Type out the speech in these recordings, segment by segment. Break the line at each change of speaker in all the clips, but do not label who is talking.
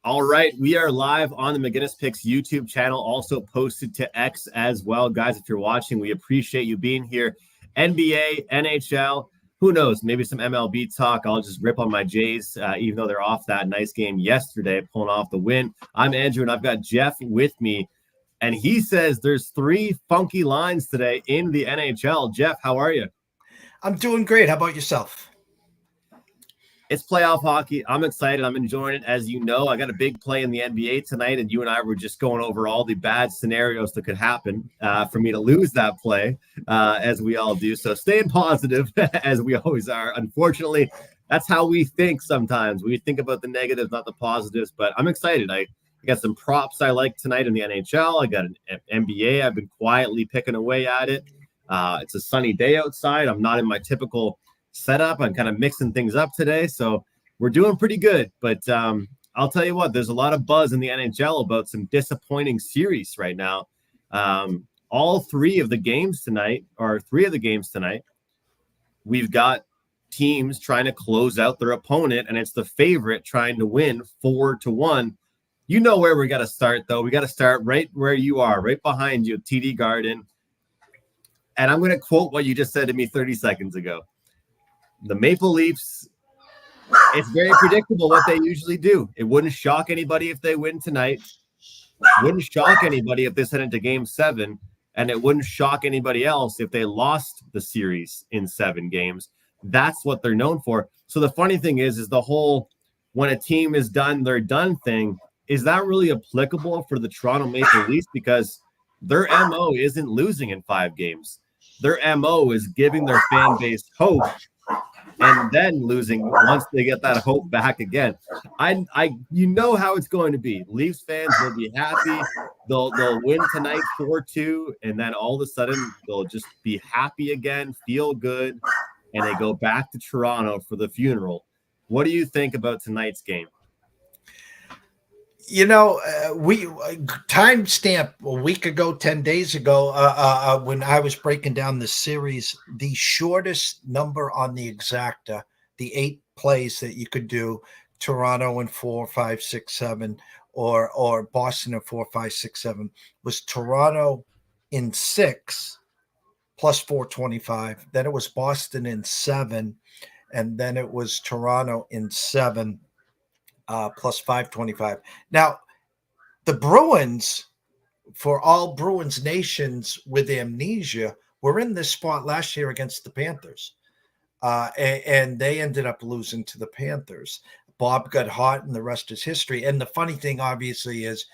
All right, we are live on the McGinnis Picks YouTube channel, also posted to X as well. Guys, if you're watching, we appreciate you being here. NBA, NHL, who knows, maybe some MLB talk. I'll just rip on my Jays, even though they're off that nice game yesterday, pulling off the win. I'm Andrew, and I've got Jeff with me, and he says there's 3 funky lines today in the NHL. Jeff, how are you?
I'm doing great. How about yourself?
It's playoff hockey. I'm excited. I'm enjoying it. As you know, I got a big play in the NBA tonight, and you and I were just going over all the bad scenarios that could happen for me to lose that play, as we all do. So staying positive, as we always are. Unfortunately, that's how we think sometimes. We think about the negatives, not the positives. But I'm excited. I got some props I like tonight in the NHL. I got an NBA. I've been quietly picking away at it. It's a sunny day outside. I'm not in my typical setup. I'm kind of mixing things up today, so we're doing pretty good. But I'll tell you what, there's a lot of buzz in the NHL about some disappointing series right now. All three of the games tonight, we've got teams trying to close out their opponent, and it's the favorite trying to win 4-1. You know where we got to start, though. We got to start right where you are, right behind you, TD Garden. And I'm going to quote what you just said to me 30 seconds ago. The Maple Leafs, it's very predictable what they usually do. It wouldn't shock anybody if they win tonight. Wouldn't shock anybody if they sent it to Game 7. And it wouldn't shock anybody else if they lost the series in 7 games. That's what they're known for. So the funny thing is the whole when a team is done, they're done thing, is that really applicable for the Toronto Maple Leafs? Because their MO isn't losing in 5 games. Their MO is giving their fan base hope and then losing once they get that hope back again. You know how it's going to be. Leafs fans will be happy. They'll win tonight 4-2, and then all of a sudden they'll just be happy again, feel good, and they go back to Toronto for the funeral. What do you think about tonight's game?
You know, we timestamp a week ago, 10 days ago, when I was breaking down the series, the shortest number on the exacta, the 8 plays that you could do, Toronto in 4, 5, 6, 7, or Boston in 4, 5, 6, 7, was Toronto in 6 plus 425. Then it was Boston in 7, and then it was Toronto in 7. Plus 525. Now, the Bruins, for all Bruins nations with amnesia, were in this spot last year against the Panthers. And they ended up losing to the Panthers. Bob got hot, and the rest is history. And the funny thing, obviously, is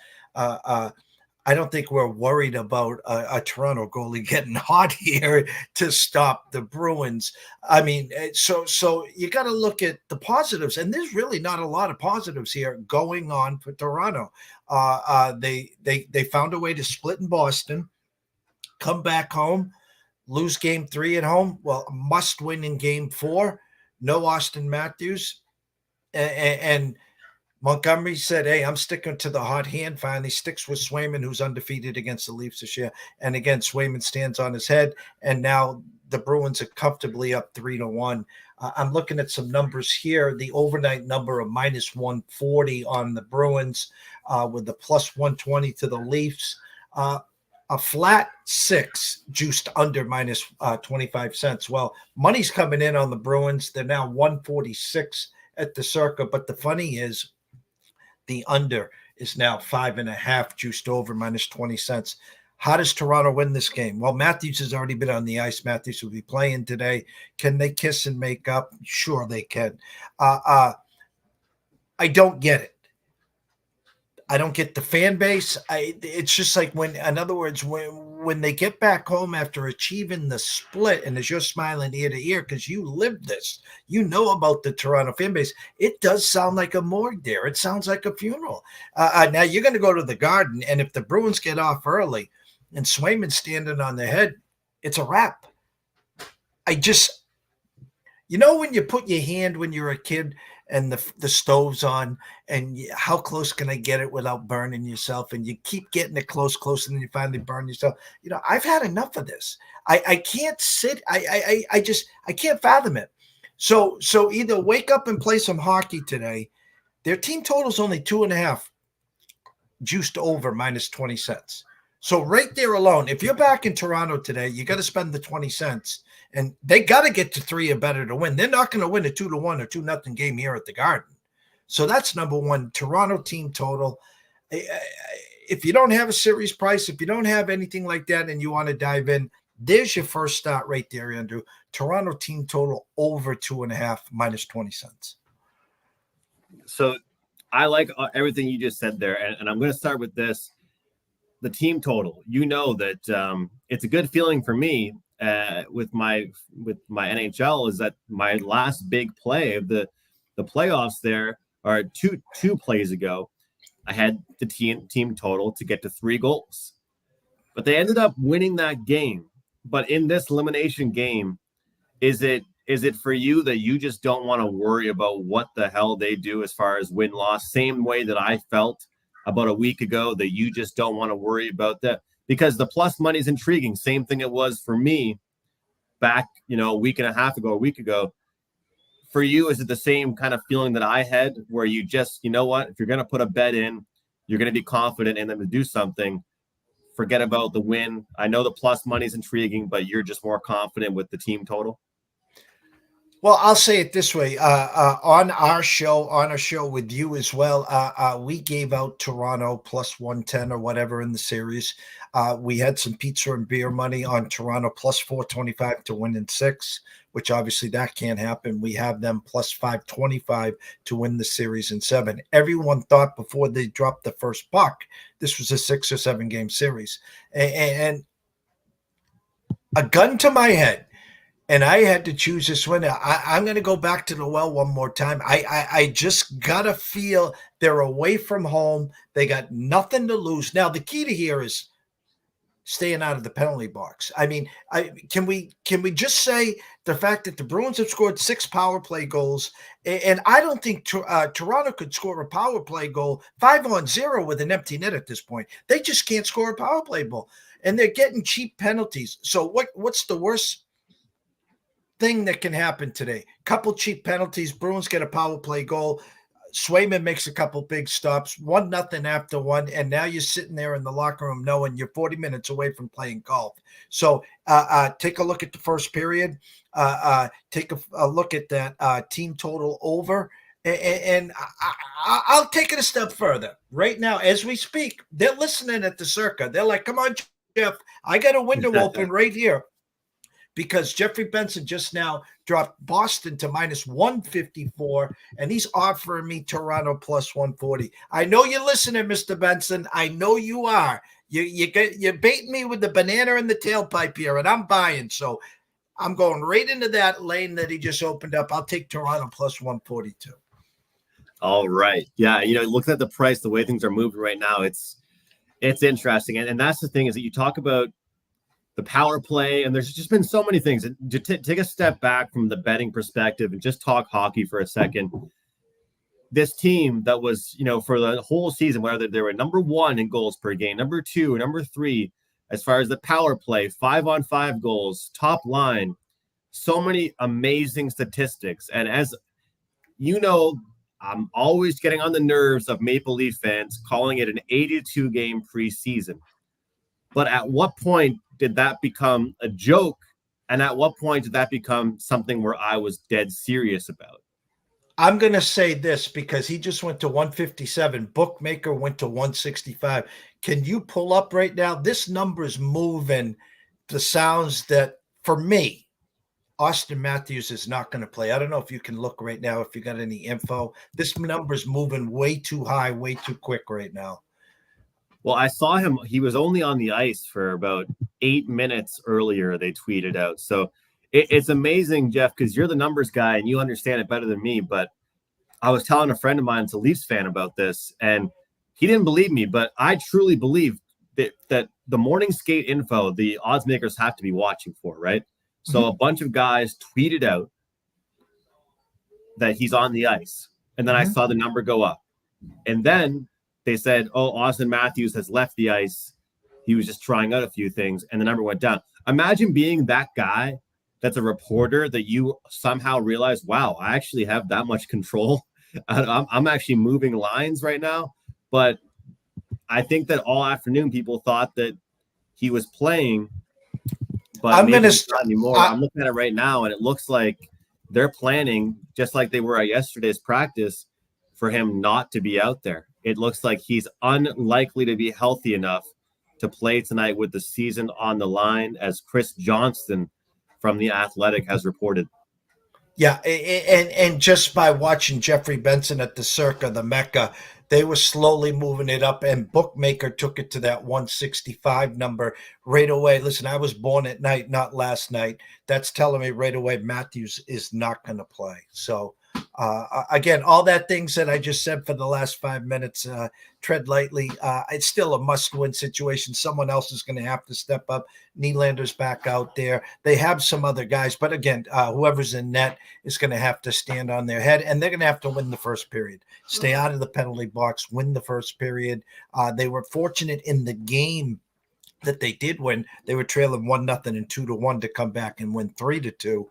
I don't think we're worried about a Toronto goalie getting hot here to stop the Bruins. I mean, so you got to look at the positives, and there's really not a lot of positives here going on for Toronto. They found a way to split in Boston, come back home, lose Game 3 at home. Well, must win in Game 4. No Austin Matthews, and Montgomery said, hey, I'm sticking to the hot hand. Finally sticks with Swayman, who's undefeated against the Leafs this year. And again, Swayman stands on his head. And now the Bruins are comfortably up 3-1. I'm looking at some numbers here. The overnight number of minus 140 on the Bruins with the plus 120 to the Leafs. A flat 6 juiced under minus 25 cents. Well, money's coming in on the Bruins. They're now 146 at the circa. But the funny is, the under is now 5.5 juiced over minus 20 cents. How does Toronto win this game? Well, Matthews has already been on the ice. Matthews will be playing today. Can they kiss and make up? Sure, they can. I don't get it. I don't get the fan base. It's just like in other words, when they get back home after achieving the split, and as you're smiling ear to ear because you lived this, you know about the Toronto fan base, it does sound like a morgue there. It sounds like a funeral. Now you're going to go to the Garden, and if the Bruins get off early and Swayman's standing on the head, it's a wrap. When you put your hand when you're a kid and the stove's on, and how close can I get it without burning yourself? And you keep getting it close, and then you finally burn yourself. I've had enough of this. I can't sit. I can't fathom it. So either wake up and play some hockey today, Their team total is only 2.5, juiced over minus 20 cents. So right there alone, if you're back in Toronto today, you got to spend the 20 cents, and they got to get to 3 or better to win. They're not going to win a 2-1 or 2-0 game here at the Garden. So that's number one, Toronto team total. If you don't have a series price, if you don't have anything like that and you want to dive in, there's your first start right there, Andrew. Toronto team total over 2.5 minus 20 cents.
So I like everything you just said there. And I'm going to start with this. The team total, you know that it's a good feeling for me with my NHL is that my last big play of the playoffs there are two plays ago. I had the team total to get to 3 goals, but they ended up winning that game. But in this elimination game, is it for you that you just don't want to worry about what the hell they do as far as win-loss? Same way that I felt about a week ago that you just don't want to worry about that, because the plus money is intriguing. Same thing it was for me back, a week and a half ago, a week ago. For you, is it the same kind of feeling that I had where you just, you know what, if you're going to put a bet in, you're going to be confident in them to do something. Forget about the win. I know the plus money is intriguing, but you're just more confident with the team total.
Well, I'll say it this way. On our show with you as well, we gave out Toronto plus 110 or whatever in the series. We had some pizza and beer money on Toronto plus 425 to win in 6, which obviously that can't happen. We have them plus 525 to win the series in 7. Everyone thought before they dropped the first puck, this was a 6 or 7 game series. And a gun to my head, and I had to choose this winner. I'm going to go back to the well one more time. I just got to feel they're away from home. They got nothing to lose. Now, the key to here is staying out of the penalty box. I mean, can we just say the fact that the Bruins have scored 6 power play goals, and I don't think Toronto could score a power play goal 5-on-0 with an empty net at this point. They just can't score a power play goal, and they're getting cheap penalties. So what's the worst thing that can happen today? Couple cheap penalties. Bruins get a power play goal. Swayman makes a couple big stops, 1-0 after one, and now you're sitting there in the locker room knowing you're 40 minutes away from playing golf. So take a look at the first period. Take a look at that team total over. And I'll take it a step further. Right now, as we speak, they're listening at the Circa. They're like, come on, Jeff, I got a window open right here. Because Jeffrey Benson just now dropped Boston to minus 154, and he's offering me Toronto plus 140. I know you're listening, Mr. Benson. I know you are. You're baiting me with the banana in the tailpipe here, and I'm buying. So I'm going right into that lane that he just opened up. I'll take Toronto plus 142.
All right. Yeah, looking at the price, the way things are moving right now, it's interesting. And that's the thing, is that you talk about the power play, and there's just been so many things. And to take a step back from the betting perspective and just talk hockey for a second, this team that was, for the whole season, whether they were number 1 in goals per game, number 2, number 3, as far as the power play, 5-on-5 goals, top line, so many amazing statistics. And as you know, I'm always getting on the nerves of Maple Leaf fans calling it an 82 game preseason. But at what point did that become a joke? And at what point did that become something where I was dead serious about?
I'm going to say this because he just went to 157. Bookmaker went to 165. Can you pull up right now? This number is moving the sounds that, for me, Austin Matthews is not going to play. I don't know if you can look right now, if you got any info. This number is moving way too high, way too quick right now.
Well, I saw him. He was only on the ice for about 8 minutes earlier, they tweeted out. So it's amazing, Jeff, because you're the numbers guy and you understand it better than me. But I was telling a friend of mine, it's a Leafs fan, about this, and he didn't believe me. But I truly believe that the morning skate info, the odds makers have to be watching for, right? So a bunch of guys tweeted out that he's on the ice. And then I saw the number go up. And then they said, oh, Austin Matthews has left the ice. He was just trying out a few things, and the number went down. Imagine being that guy that's a reporter that you somehow realize, wow, I actually have that much control I'm actually moving lines right now, but I think that all afternoon people thought that he was playing, but
I'm
maybe
gonna.
he's not anymore. I'm looking at it right now, and it looks like they're planning, just like they were at yesterday's practice, for him not to be out there. It looks like he's unlikely to be healthy enough to play tonight with the season on the line, as Chris Johnston from The Athletic has reported.
Yeah, and just by watching Jeffrey Benson at the Circa, the Mecca, they were slowly moving it up, and Bookmaker took it to that 165 number right away. Listen, I was born at night, not last night. That's telling me right away Matthews is not going to play. So, again, all that things that I just said for the last 5 minutes, tread lightly. It's still a must-win situation. Someone else is going to have to step up. Nylander's back out there. They have some other guys, but again, whoever's in net is going to have to stand on their head, and they're going to have to win the first period. Stay out of the penalty box, win the first period. They were fortunate in the game that they did win. They were trailing 1-0 and 2-1 to come back and win 3-2.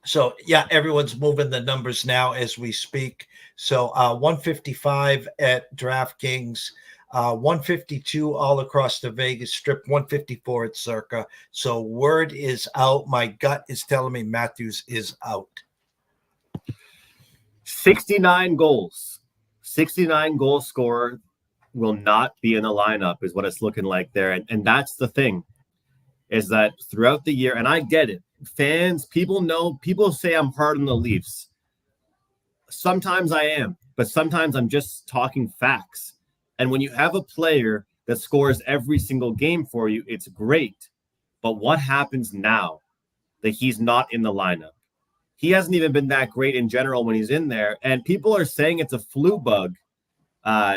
So yeah, everyone's moving the numbers now as we speak. So 155 at DraftKings, 152 all across the Vegas Strip, 154 at Circa. So word is out. My gut is telling me Matthews is out.
69 goals. 69 goal scorer will not be in the lineup is what it's looking like there. And that's the thing, is that throughout the year, and I get it, fans, people know, people say I'm hard on the Leafs. Sometimes I am, but sometimes I'm just talking facts. And when you have a player that scores every single game for you, it's great. But what happens now that he's not in the lineup? He hasn't even been that great in general when he's in there. And people are saying it's a flu bug,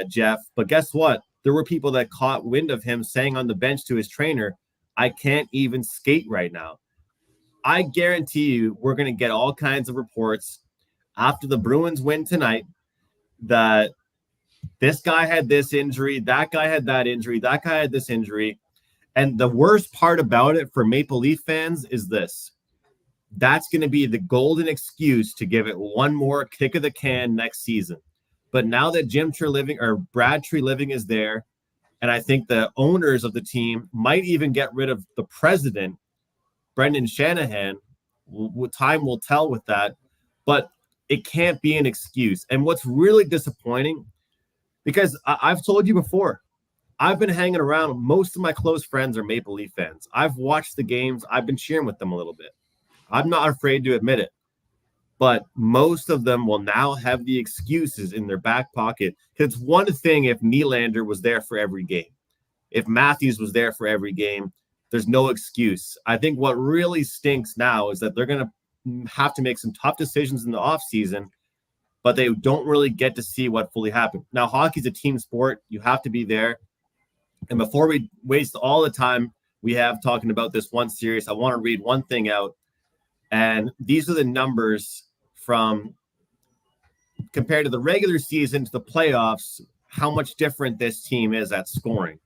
Jeff. But guess what? There were people that caught wind of him saying on the bench to his trainer, I can't even skate right now. I guarantee you we're going to get all kinds of reports after the Bruins win tonight that this guy had this injury, that guy had that injury, that guy had this injury. And the worst part about it for Maple Leaf fans is this. That's going to be the golden excuse to give it one more kick of the can next season. But now that Brad Treliving is there, and I think the owners of the team might even get rid of the president, Brendan Shanahan. Time will tell with that, but it can't be an excuse. And what's really disappointing, because I've told you before, I've been hanging around. Most of my close friends are Maple Leaf fans. I've watched the games. I've been cheering with them a little bit. I'm not afraid to admit it. But most of them will now have the excuses in their back pocket. Because it's one thing if Nylander was there for every game. If Matthews was there for every game, there's no excuse. I think what really stinks now is that they're going to have to make some tough decisions in the offseason, but they don't really get to see what fully happened. Now, hockey's a team sport. You have to be there. And before we waste all the time we have talking about this one series, I want to read one thing out. And these are the numbers from compared to the regular season to the playoffs, how much different this team is at scoring.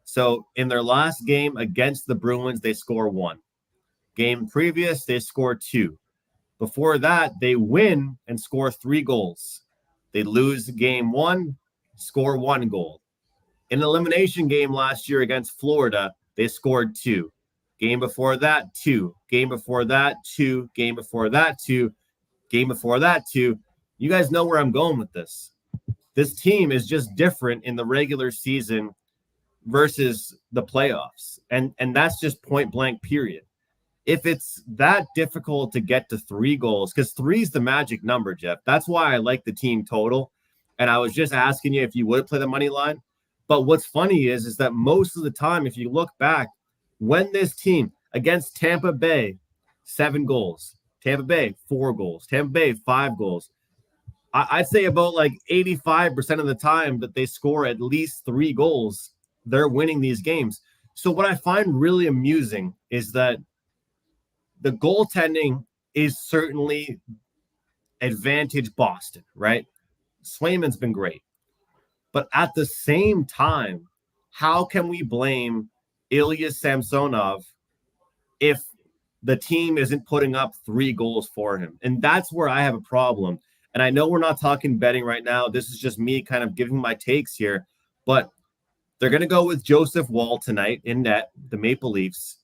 So in their last game against the Bruins, they score 1. Game previous, they score 2. Before that, they win and score 3 goals. They lose game 1, score 1 goal. In an elimination game last year against Florida, they scored 2. Game before that, 2. Game before that, 2. Game before that, 2. Game before that, 2. You guys know where I'm going with this. This team is just different in the regular season versus the playoffs. And that's just point blank, period. If it's that difficult to get to 3 goals, because 3 is the magic number, Jeff. That's why I like the team total. And I was just asking you if you would play the money line. But what's funny is that most of the time, if you look back, when this team against Tampa Bay, 7 goals, Tampa Bay, 4 goals, Tampa Bay, 5 goals. I'd say about like 85% of the time that they score at least 3 goals, they're winning these games. So what I find really amusing is that the goaltending is certainly advantage Boston, right? Swayman's been great. But at the same time, how can we blame Ilya Samsonov if the team isn't putting up 3 goals for him? And that's where I have a problem. And I know we're not talking betting right now. This is just me kind of giving my takes here. But they're going to go with Joseph Wall tonight in net, the Maple Leafs.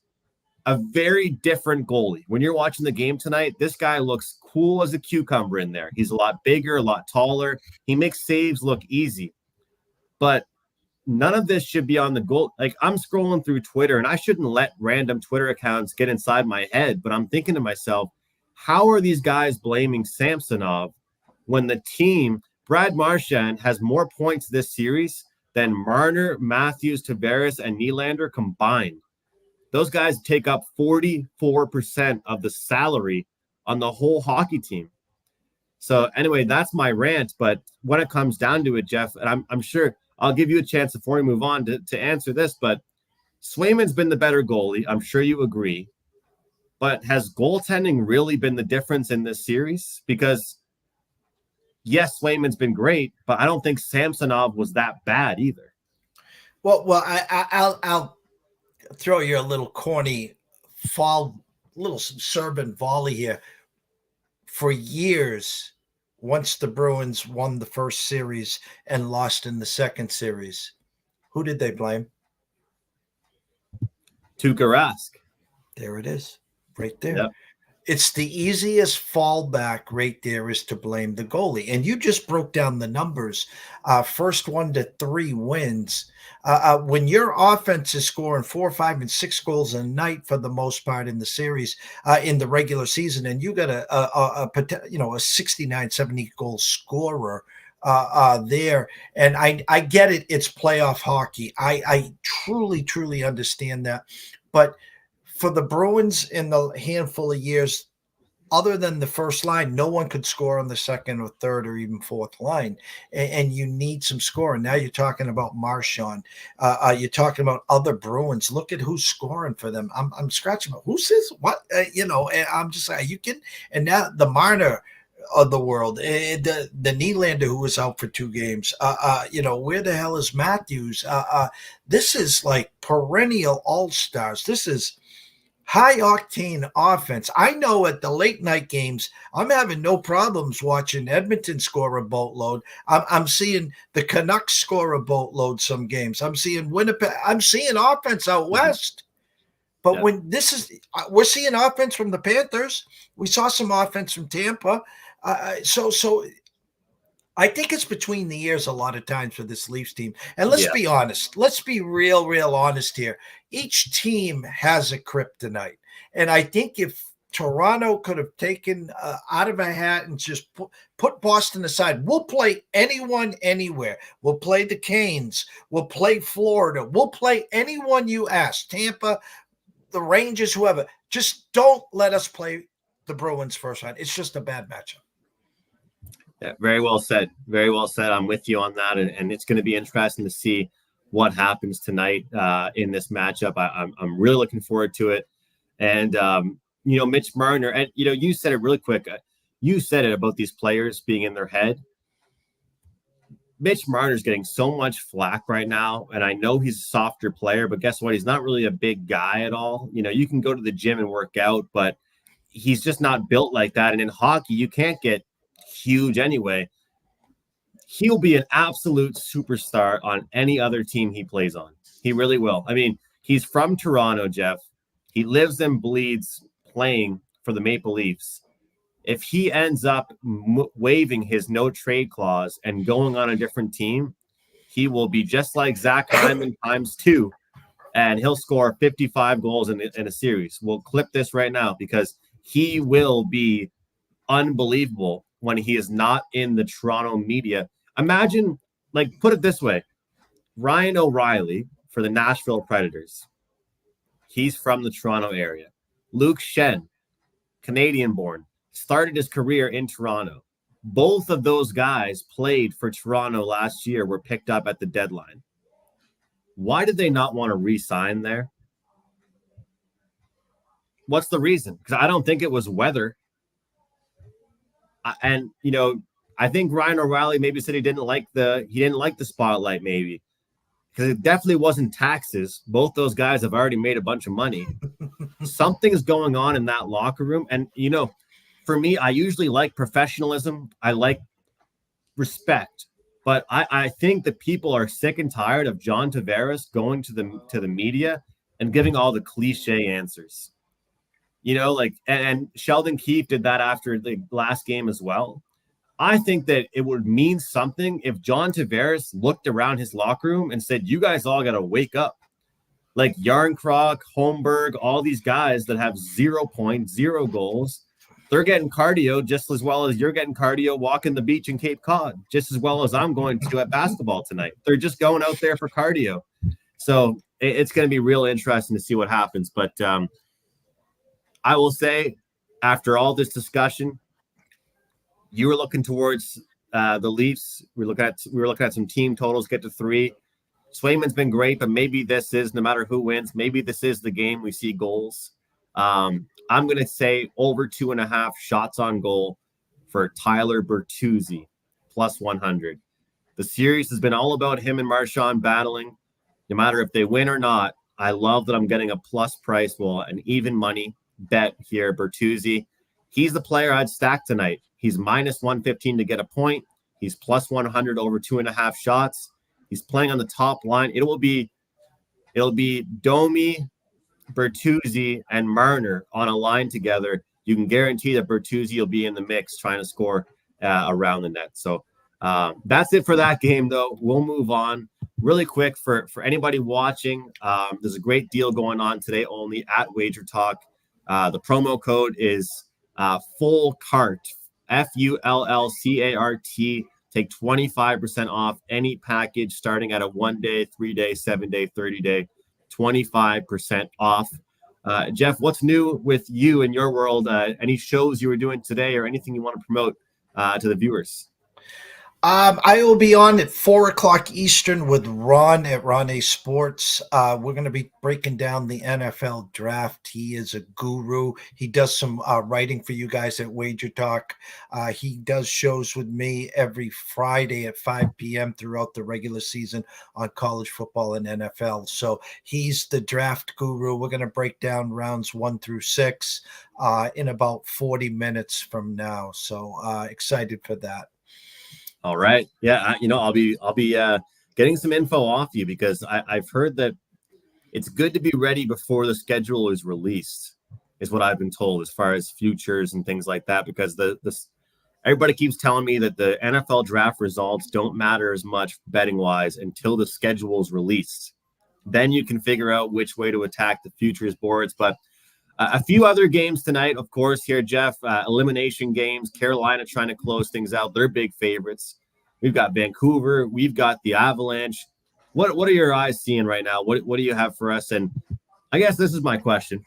A very different goalie. When you're watching the game tonight, this guy looks cool as a cucumber in there. He's a lot bigger, a lot taller. He makes saves look easy. But none of this should be on the goal. Like, I'm scrolling through Twitter, and I shouldn't let random Twitter accounts get inside my head. But I'm thinking to myself, how are these guys blaming Samsonov when the team, Brad Marchand, has more points this series than Marner, Matthews, Tavares, and Nylander combined? Those guys take up 44% of the salary on the whole hockey team. So anyway, that's my rant. But when it comes down to it, Jeff, and I'm sure I'll give you a chance before we move on to answer this, but Swayman's been the better goalie. I'm sure you agree. But has goaltending really been the difference in this series? Because yes, Swayman's been great, but I don't think Samsonov was that bad either.
I'll throw you a little corny little suburban volley here. For years, once the Bruins won the first series and lost in the second series, who did they blame?
Tuukka Rask.
There it is, right there.
Yep.
It's the easiest fallback right there is to blame the goalie. And you just broke down the numbers. First 1 to 3 wins. When your offense is scoring 4, 5, and 6 goals a night for the most part in the series, in the regular season, and you got a 69, 70 goal scorer there. And I get it. It's playoff hockey. I truly understand that. But for the Bruins in the handful of years, other than the first line, no one could score on the second or third or even fourth line. And you need some scoring. Now you're talking about Marchand. You're talking about other Bruins. Look at who's scoring for them. I'm scratching my, who says what? And I'm just like, you can. And now the Marner of the world, the Nylander who was out for 2 games. Where the hell is Matthews? This is like perennial all-stars. This is high octane offense. I know at the late night games, I'm having no problems watching Edmonton score a boatload. I'm seeing the Canucks score a boatload some games. I'm seeing Winnipeg. I'm seeing offense out west. But when we're seeing offense from the Panthers. We saw some offense from Tampa. So I think it's between the ears a lot of times for this Leafs team. And let's be honest. Let's be real honest here. Each team has a kryptonite. And I think if Toronto could have taken out of a hat and just put Boston aside, we'll play anyone, anywhere. We'll play the Canes. We'll play Florida. We'll play anyone you ask. Tampa, the Rangers, whoever. Just don't let us play the Bruins first round. It's just a bad matchup.
Yeah, very well said. Very well said. I'm with you on that. And it's going to be interesting to see what happens tonight in this matchup. I'm really looking forward to it. And, Mitch Marner, and, you said it really quick. You said it about these players being in their head. Mitch Marner's getting so much flack right now. And I know he's a softer player, but guess what? He's not really a big guy at all. You can go to the gym and work out, but he's just not built like that. And in hockey, you can't get huge anyway. He'll be an absolute superstar on any other team he plays on. He really will. I mean, he's from Toronto, Jeff. He lives and bleeds playing for the Maple Leafs. If he ends up waiving his no trade clause and going on a different team, he will be just like Zach Hyman times 2, and he'll score 55 goals in a series. We'll clip this right now because he will be unbelievable when he is not in the Toronto media. Imagine, put it this way, Ryan O'Reilly for the Nashville Predators. He's from the Toronto area. Luke Shen, Canadian-born, started his career in Toronto. Both of those guys played for Toronto last year, were picked up at the deadline. Why did they not want to re-sign there? What's the reason? Because I don't think it was weather. And, I think Ryan O'Reilly maybe said he didn't like the spotlight, maybe. Because it definitely wasn't taxes. Both those guys have already made a bunch of money. Something's going on in that locker room. And, for me, I usually like professionalism. I like respect. But I think that people are sick and tired of John Tavares going to the media and giving all the cliche answers. You know, like and Sheldon Keefe did that after the last game as well. I think that it would mean something if John Tavares looked around his locker room and said, "You guys all got to wake up." Like Yarncroc, Holmberg, all these guys that have 0 points, 0 goals, they're getting cardio just as well as you're getting cardio walking the beach in Cape Cod, just as well as I'm going to at basketball tonight. They're just going out there for cardio. So it's going to be real interesting to see what happens. But I will say, after all this discussion, you were looking towards the Leafs. We were looking at some team totals, get to 3. Swayman's been great, but maybe this is, no matter who wins, maybe this is the game we see goals. I'm going to say over 2.5 shots on goal for Tyler Bertuzzi, plus 100. The series has been all about him and Marchand battling. No matter if they win or not, I love that I'm getting a plus price, well, an even money bet here. Bertuzzi, he's the player I'd stack tonight. He's minus 115 to get a point. He's plus 100 over 2.5 shots. He's playing on the top line. It'll be Domi, Bertuzzi, and Marner on a line together. You can guarantee that Bertuzzi will be in the mix trying to score around the net. So that's it for that game, though. We'll move on really quick for anybody watching. There's a great deal going on today only at Wager Talk. The promo code is full cart, FULLCART. Take 25% off any package starting at a 1-day, 3-day, 7-day, 30-day, 25% off. Jeff, what's new with you in your world? Any shows you were doing today or anything you want to promote to the viewers?
I will be on at 4:00 Eastern with Ron at Ron A Sports. We're going to be breaking down the NFL draft. He is a guru. He does some writing for you guys at Wager Talk. He does shows with me every Friday at 5 p.m. throughout the regular season on college football and NFL. So he's the draft guru. We're going to break down rounds 1 through 6 in about 40 minutes from now. So excited for that.
All right. Yeah. I'll be getting some info off you because I've heard that it's good to be ready before the schedule is released, is what I've been told as far as futures and things like that, because everybody keeps telling me that the NFL draft results don't matter as much betting wise until the schedule is released. Then you can figure out which way to attack the futures boards. But a few other games tonight, of course, here, Jeff, elimination games. Carolina trying to close things out. They're big favorites. We've got Vancouver. We've got the Avalanche. What are your eyes seeing right now? What do you have for us? And I guess this is my question.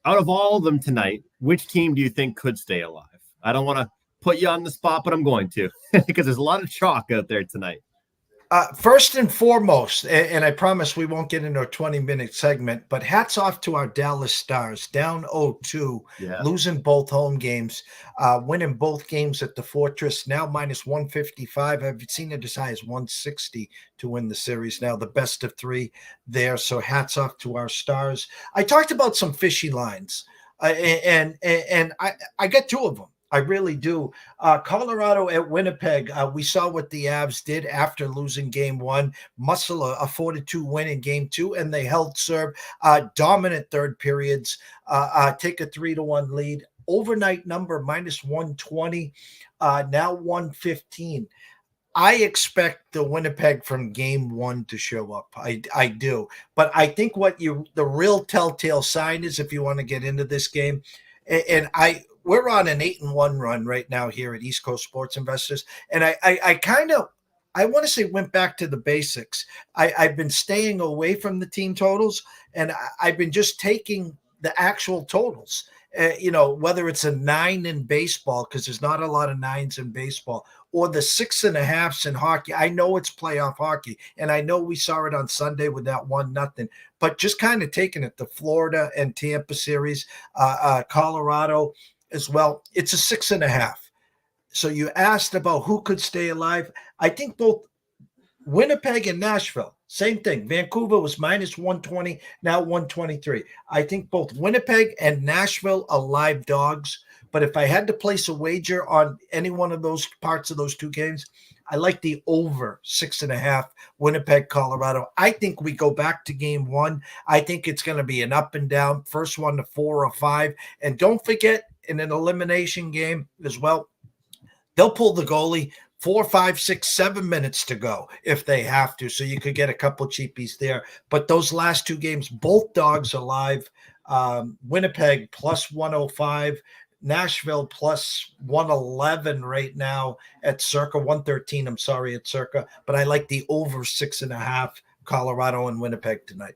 Out of all of them tonight, which team do you think could stay alive? I don't want to put you on the spot, but I'm going to because there's a lot of chalk out there tonight.
First and foremost, and I promise we won't get into a 20-minute segment, but hats off to our Dallas Stars, down 0-2, losing both home games, winning both games at the Fortress, now minus 155. I've seen it as high as 160 to win the series now, the best of 3 there. So hats off to our Stars. I talked about some fishy lines, and I got 2 of them. I really do. Colorado at Winnipeg. We saw what the Avs did after losing game 1. Muscle a 4-2 win in game 2, and they held serve. Dominant third periods. Take a 3-1 lead. Overnight number minus 120. Now 115. I expect the Winnipeg from game 1 to show up. I do. But I think the real telltale sign is, if you want to get into this game, we're on an 8-1 run right now here at East Coast Sports Investors. And I want to say went back to the basics. I've been staying away from the team totals, and I've been just taking the actual totals. Whether it's a 9 in baseball, because there's not a lot of 9s in baseball, or the 6.5s in hockey. I know it's playoff hockey, and I know we saw it on Sunday with that 1-0, but just kind of taking it, the Florida and Tampa series, Colorado as well. It's a 6.5. So you asked about who could stay alive. I think both Winnipeg and Nashville, same thing. Vancouver was minus 120, now 123. I think both Winnipeg and Nashville are live dogs, But if I had to place a wager on any one of those parts of those two games, I like the over 6.5 Winnipeg, Colorado. I think we go back to game one. I think it's going to be an up and down, first one to 4 or 5. And don't forget, in an elimination game as well, they'll pull the goalie 4, 5, 6, 7 minutes to go if they have to. So you could get a couple cheapies there. But those last two games, both dogs are live. Winnipeg plus 105. Nashville plus 111 right now at circa 113. I'm sorry, at circa, but I like the over 6.5 Colorado and Winnipeg tonight.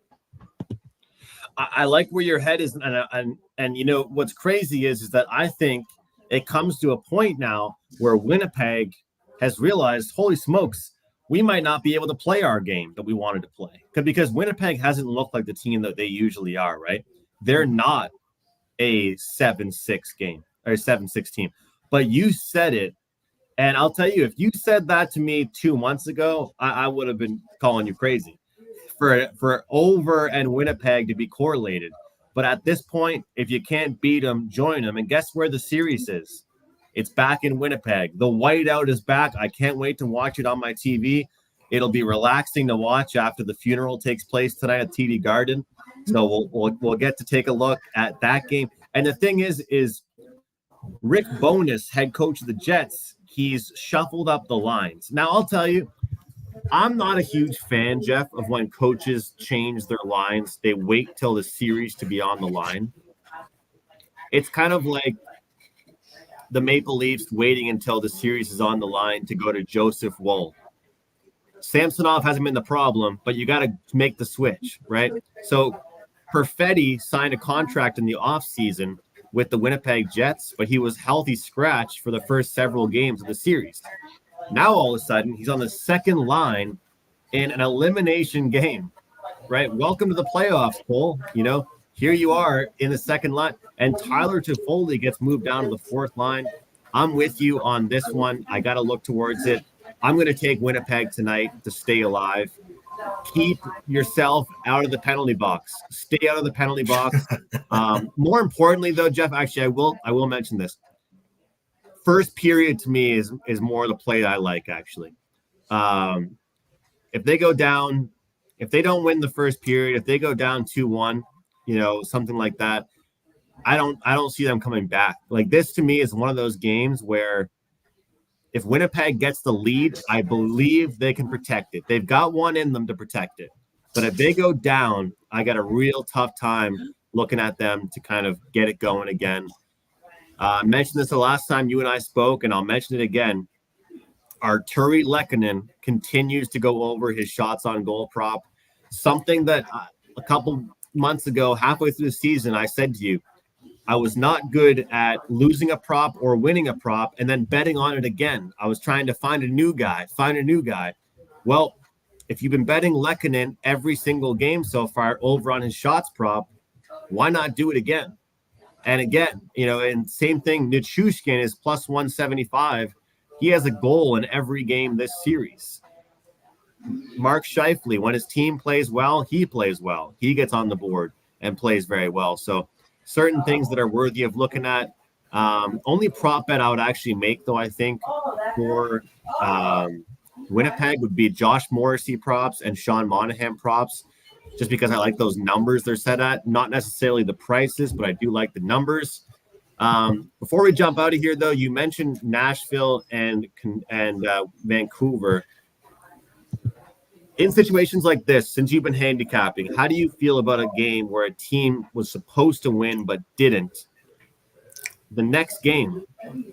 I like where your head is, and you know what's crazy is that I think it comes to a point now where Winnipeg has realized, holy smokes, we might not be able to play our game that we wanted to play because Winnipeg hasn't looked like the team that they usually are. Right? They're not a 7-6 game or 7-6 team, but you said it, and I'll tell you, if you said that to me 2 months ago, I would have been calling you crazy for over and Winnipeg to be correlated. But at this point, if you can't beat them, join them. And guess where the series is? It's back in Winnipeg. The whiteout is back. I can't wait to watch it on my TV. It'll be relaxing to watch after the funeral takes place tonight at TD Garden. So we'll get to take a look at that game. And the thing is Rick Bowness, head coach of the Jets, he's shuffled up the lines. Now, I'll tell you, I'm not a huge fan, Jeff, of when coaches change their lines. They wait till the series to be on the line. It's kind of like the Maple Leafs waiting until the series is on the line to go to Joseph Woll. Samsonov hasn't been the problem, but you got to make the switch, right? So Perfetti signed a contract in the offseason with the Winnipeg Jets, but he was healthy scratch for the first several games of the series. Now, all of a sudden, he's on the second line in an elimination game, right? Welcome to the playoffs, Cole. You know, here you are in the second line, and Tyler Toffoli gets moved down to the fourth line. I'm with you on this one. I got to look towards it. I'm going to take Winnipeg tonight to stay alive. Keep yourself out of the penalty box. Stay out of the penalty box. More importantly, though, Jeff, actually, I will mention this. First period to me is more the play that I like, actually. If they go down, if they don't win the first period, if they go down 2-1, you know, something like that, I don't see them coming back. Like, this to me is one of those games where if Winnipeg gets the lead, I believe they can protect it. They've got one in them to protect it. But if they go down, I got a real tough time looking at them to kind of get it going again. I mentioned this the last time you and I spoke, and I'll mention it again. Arturi Lehkonen continues to go over his shots on goal prop, something that a couple months ago, halfway through the season, I said to you, I was not good at losing a prop or winning a prop and then betting on it again. I was trying to find a new guy. Well, if you've been betting Lehkonen every single game so far over on his shots prop, why not do it again? And again, you know, and same thing, Nichushkin is plus 175. He has a goal in every game this series. Mark Scheifele, when his team plays well, he plays well. He gets on the board and plays very well. So certain things that are worthy of looking at. Only prop bet I would actually make, though, I think, for Winnipeg would be Josh Morrissey props and Sean Monahan props, just because I like those numbers they're set at. Not necessarily the prices, but I do like the numbers. Before we jump out of here, though, you mentioned Nashville and Vancouver. In situations like this, since you've been handicapping, how do you feel about a game where a team was supposed to win but didn't? The next game,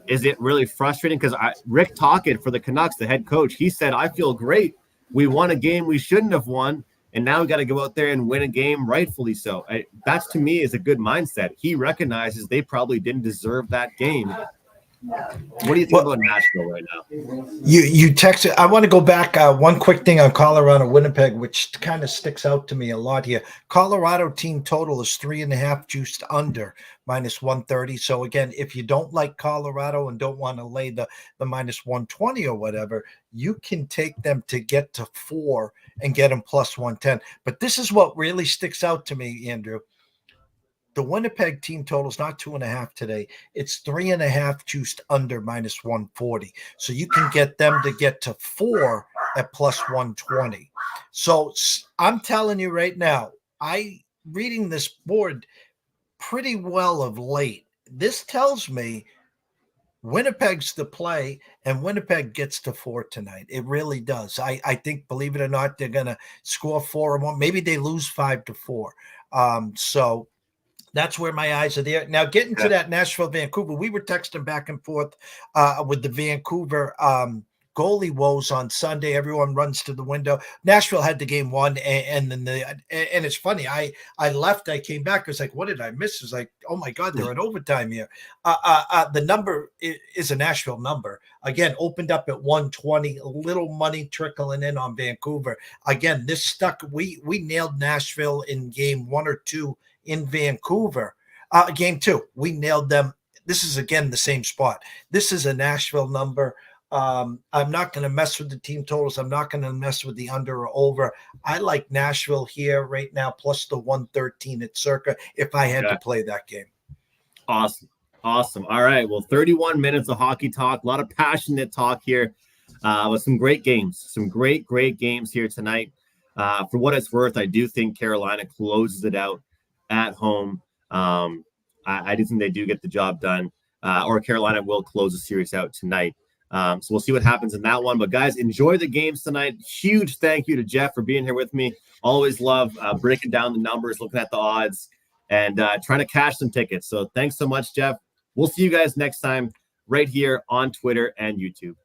is it really frustrating? Because Rick Tocchet for the Canucks, the head coach, he said, I feel great. We won a game we shouldn't have won, and now we got to go out there and win a game rightfully so. That's, to me, is a good mindset. He recognizes they probably didn't deserve that game. What do you think about Nashville right now?
You texted. I want to go back. One quick thing on Colorado, Winnipeg, which kind of sticks out to me a lot here. Colorado team total is 3.5 juiced under minus 130. So again, if you don't like Colorado and don't want to lay the minus 120 or whatever, you can take them to get to 4 and get them plus 110. But this is what really sticks out to me, Andrew. The Winnipeg team total is not 2.5 today. It's 3.5 juiced under minus 140. So you can get them to get to 4 at plus 120. So I'm telling you right now, reading this board pretty well of late. This tells me Winnipeg's the play, and Winnipeg gets to 4 tonight. It really does. I think, believe it or not, they're going to score 4-1. Maybe they lose 5-4. So that's where my eyes are there. Now, getting to that Nashville, Vancouver, we were texting back and forth with the Vancouver goalie woes on Sunday. Everyone runs to the window. Nashville had the game won, and then and it's funny. I left. I came back. I was like, what did I miss? It's like, oh my God, they're in overtime here. The number is a Nashville number. Again, opened up at 120. A little money trickling in on Vancouver. Again, this stuck. We nailed Nashville in game 1 or 2 in Vancouver. Game 2, we nailed them. This is again the same spot. This is a Nashville number. I'm not going to mess with the team totals. I'm not going to mess with the under or over. I like Nashville here right now, plus the 113 at circa, if I had to play that game.
Awesome. All right. Well, 31 minutes of hockey talk, a lot of passionate talk here with some great games, some great games here tonight. For what it's worth, I do think Carolina closes it out at home. I do think they do get the job done, or Carolina will close the series out tonight. So we'll see what happens in that one. But guys, enjoy the games tonight. Huge thank you to Jeff for being here with me. Always love breaking down the numbers, looking at the odds, and trying to cash some tickets. So thanks so much, Jeff. We'll see you guys next time right here on Twitter and YouTube.